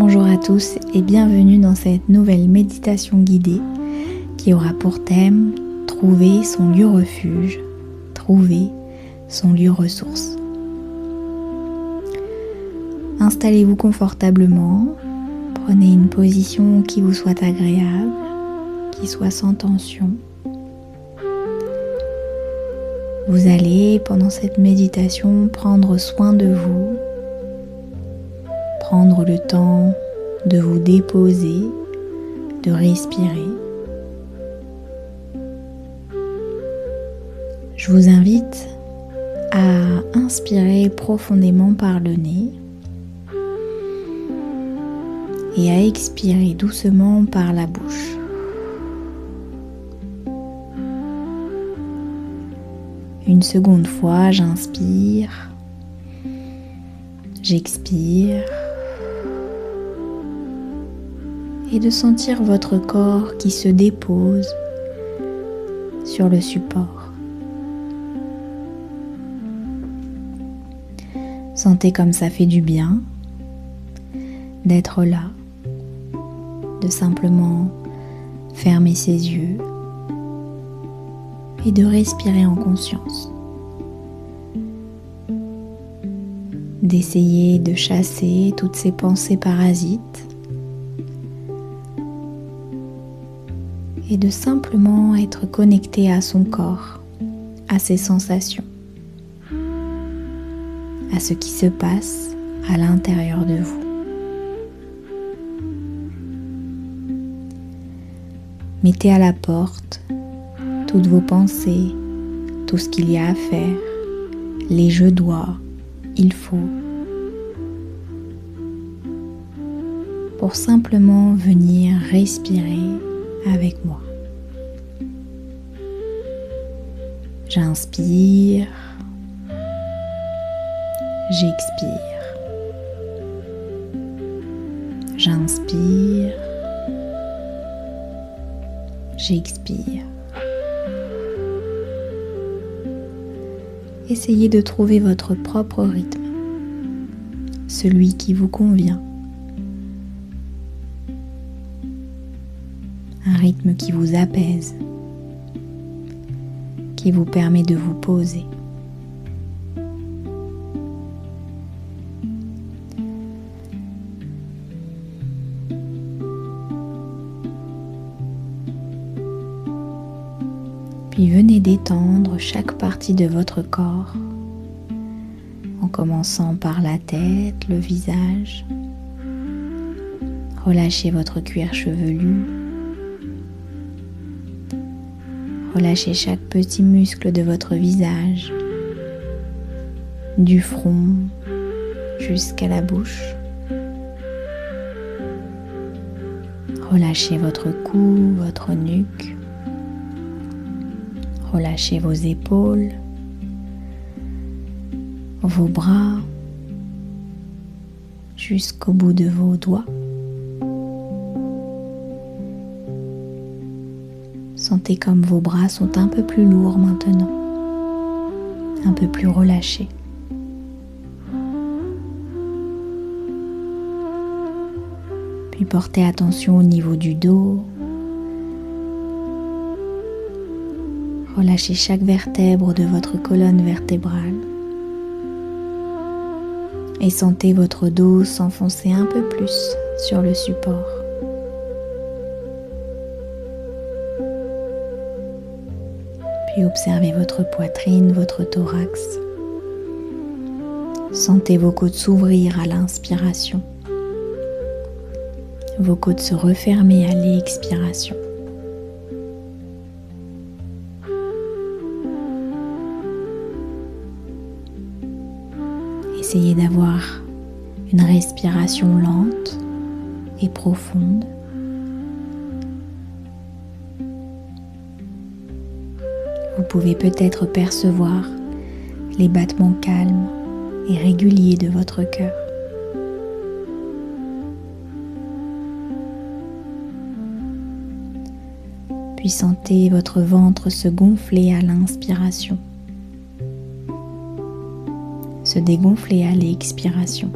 Bonjour à tous et bienvenue dans cette nouvelle méditation guidée qui aura pour thème trouver son lieu refuge, trouver son lieu ressource. Installez-vous confortablement, prenez une position qui vous soit agréable, qui soit sans tension. Vous allez, pendant cette méditation, prendre soin de vous, prendre le temps de vous déposer, de respirer. Je vous invite à inspirer profondément par le nez et à expirer doucement par la bouche. Une seconde fois, j'inspire, j'expire et de sentir votre corps qui se dépose sur le support. Sentez comme ça fait du bien d'être là, de simplement fermer ses yeux et de respirer en conscience. D'essayer de chasser toutes ces pensées parasites et de simplement être connecté à son corps, à ses sensations, à ce qui se passe à l'intérieur de vous. Mettez à la porte toutes vos pensées, tout ce qu'il y a à faire, les je dois, il faut, pour simplement venir respirer avec moi. J'inspire, j'expire, j'inspire, j'expire. Essayez de trouver votre propre rythme, celui qui vous convient. Un rythme qui vous apaise, qui vous permet de vous poser. Puis venez détendre chaque partie de votre corps, en commençant par la tête, le visage. Relâchez votre cuir chevelu. Relâchez chaque petit muscle de votre visage, du front jusqu'à la bouche. Relâchez votre cou, votre nuque. Relâchez vos épaules, vos bras, jusqu'au bout de vos doigts. Sentez comme vos bras sont un peu plus lourds maintenant, un peu plus relâchés. Puis portez attention au niveau du dos. Relâchez chaque vertèbre de votre colonne vertébrale et sentez votre dos s'enfoncer un peu plus sur le support. Puis observez votre poitrine, votre thorax. Sentez vos côtes s'ouvrir à l'inspiration, vos côtes se refermer à l'expiration. Essayez d'avoir une respiration lente et profonde. Vous pouvez peut-être percevoir les battements calmes et réguliers de votre cœur. Puis sentez votre ventre se gonfler à l'inspiration, se dégonfler à l'expiration.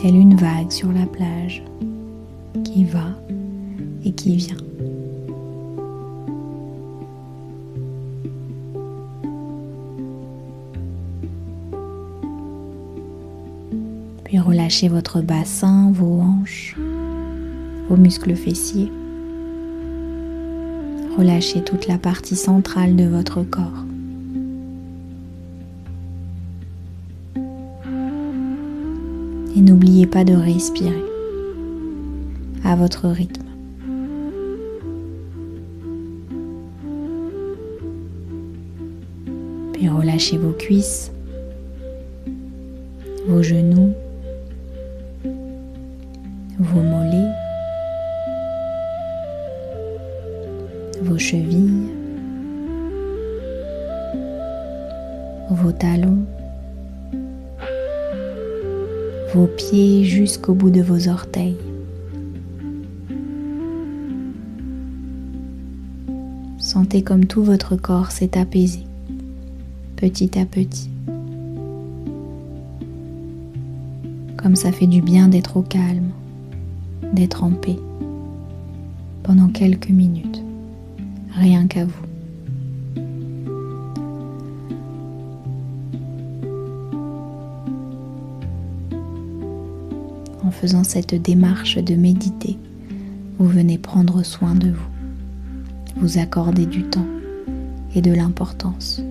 telle une vague sur la plage qui va et qui vient. Puis relâchez votre bassin, vos hanches, vos muscles fessiers. Relâchez toute la partie centrale de votre corps. Et n'oubliez pas de respirer à votre rythme. Puis relâchez vos cuisses, vos genoux, vos mollets, vos chevilles, vos talons, vos pieds jusqu'au bout de vos orteils. Sentez comme tout votre corps s'est apaisé, petit à petit. Comme ça fait du bien d'être au calme, d'être en paix, pendant quelques minutes, rien qu'à vous. En faisant cette démarche de méditer, vous venez prendre soin de vous, vous accorder du temps et de l'importance.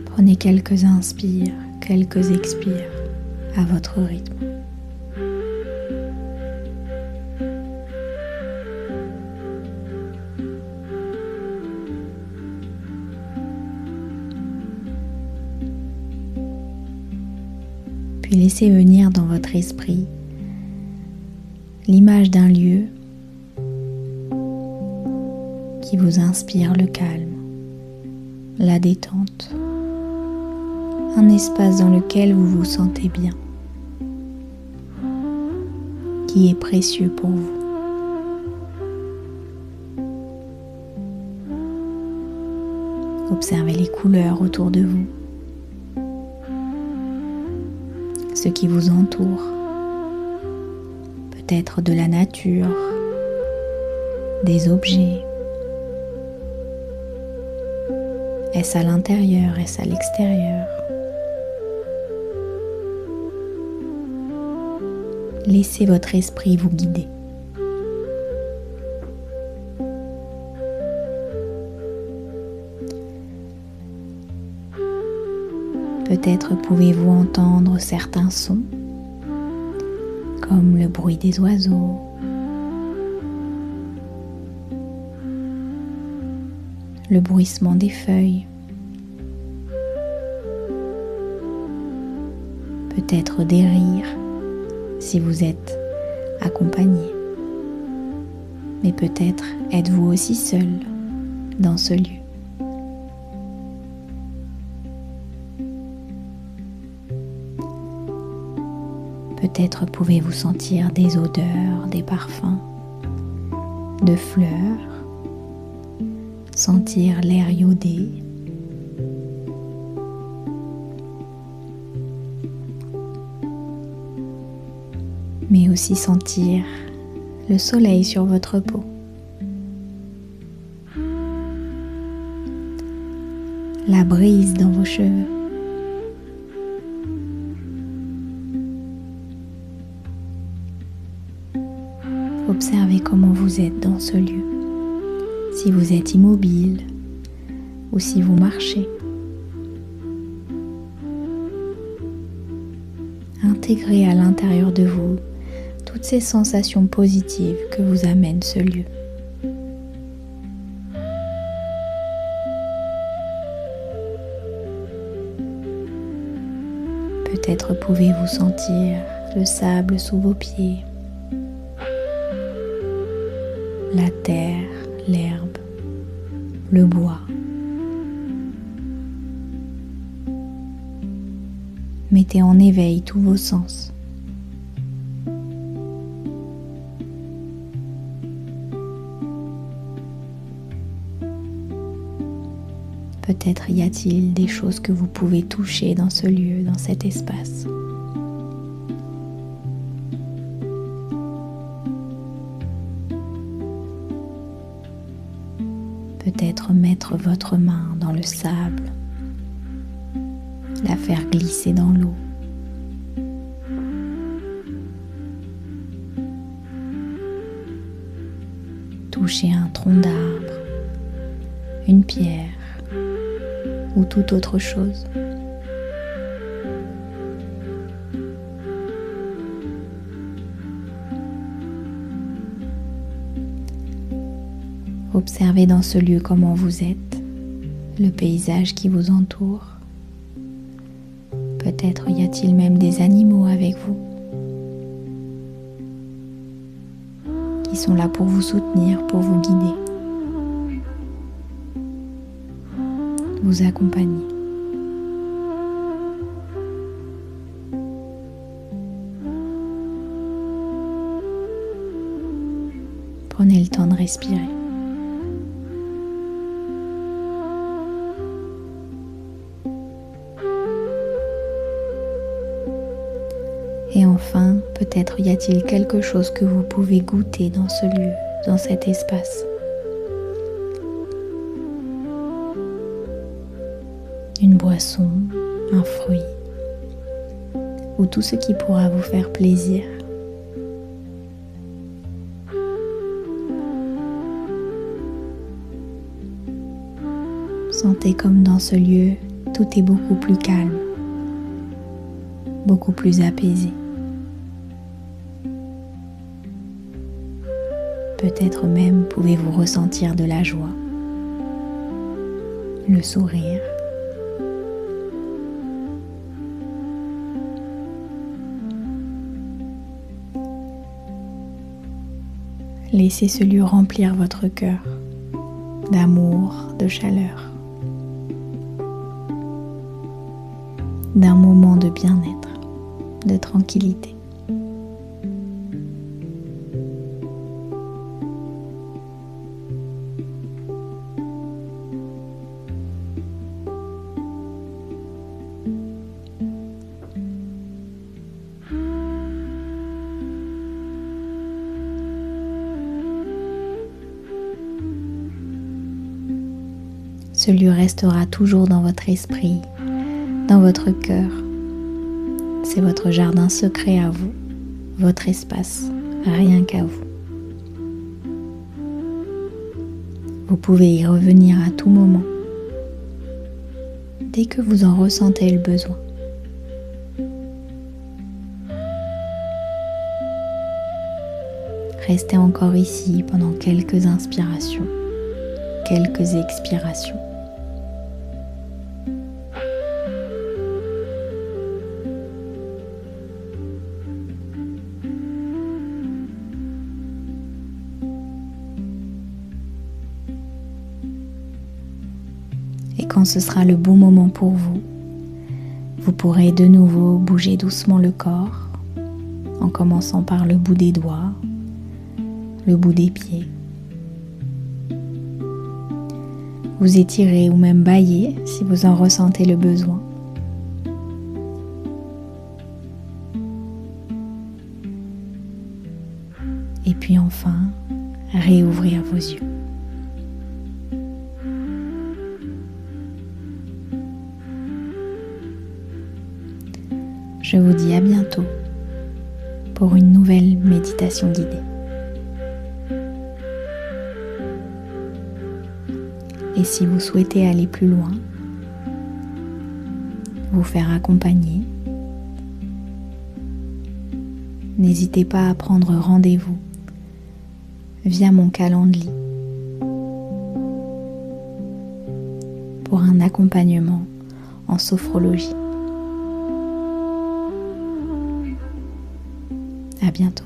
Prenez quelques inspires, quelques expires à votre rythme. Puis laissez venir dans votre esprit l'image d'un lieu qui vous inspire le calme, la détente, un espace dans lequel vous vous sentez bien, qui est précieux pour vous. Observez les couleurs autour de vous, ce qui vous entoure, peut-être de la nature, des objets. Est-ce à l'intérieur, est-ce à l'extérieur? Laissez votre esprit vous guider. Peut-être pouvez-vous entendre certains sons, comme le bruit des oiseaux, le bruissement des feuilles, peut-être des rires si vous êtes accompagné, mais peut-être êtes-vous aussi seul dans ce lieu. Peut-être pouvez-vous sentir des odeurs, des parfums, de fleurs, sentir l'air iodé, mais aussi sentir le soleil sur votre peau. La brise dans vos cheveux. Observez comment vous êtes dans ce lieu, si vous êtes immobile ou si vous marchez. Intégrez à l'intérieur de vous toutes ces sensations positives que vous amène ce lieu. Peut-être pouvez-vous sentir le sable sous vos pieds, la terre, l'herbe, le bois. Mettez en éveil tous vos sens. Peut-être y a-t-il des choses que vous pouvez toucher dans ce lieu, dans cet espace. Peut-être mettre votre main dans le sable, la faire glisser dans l'eau. Toucher un tronc d'arbre, une pierre ou toute autre chose. Observez dans ce lieu comment vous êtes, le paysage qui vous entoure. Peut-être y a-t-il même des animaux avec vous qui sont là pour vous soutenir, pour vous guider, vous accompagner. Prenez le temps de respirer. Et enfin, peut-être y a-t-il quelque chose que vous pouvez goûter dans ce lieu, dans cet espace. Une boisson, un fruit, ou tout ce qui pourra vous faire plaisir. Sentez comme dans ce lieu, tout est beaucoup plus calme, beaucoup plus apaisé. Peut-être même pouvez-vous ressentir de la joie, le sourire. Laissez ce lieu remplir votre cœur d'amour, de chaleur, d'un moment de bien-être, de tranquillité. Ce lieu restera toujours dans votre esprit, dans votre cœur. C'est votre jardin secret à vous, votre espace, rien qu'à vous. Vous pouvez y revenir à tout moment, dès que vous en ressentez le besoin. Restez encore ici pendant quelques inspirations, quelques expirations. Et quand ce sera le bon moment pour vous, vous pourrez de nouveau bouger doucement le corps, en commençant par le bout des doigts, le bout des pieds. Vous étirez ou même bâiller si vous en ressentez le besoin. Et puis enfin, réouvrir vos yeux. Je vous dis à bientôt pour une nouvelle méditation guidée. Et si vous souhaitez aller plus loin, vous faire accompagner, n'hésitez pas à prendre rendez-vous via mon calendrier pour un accompagnement en sophrologie. À bientôt.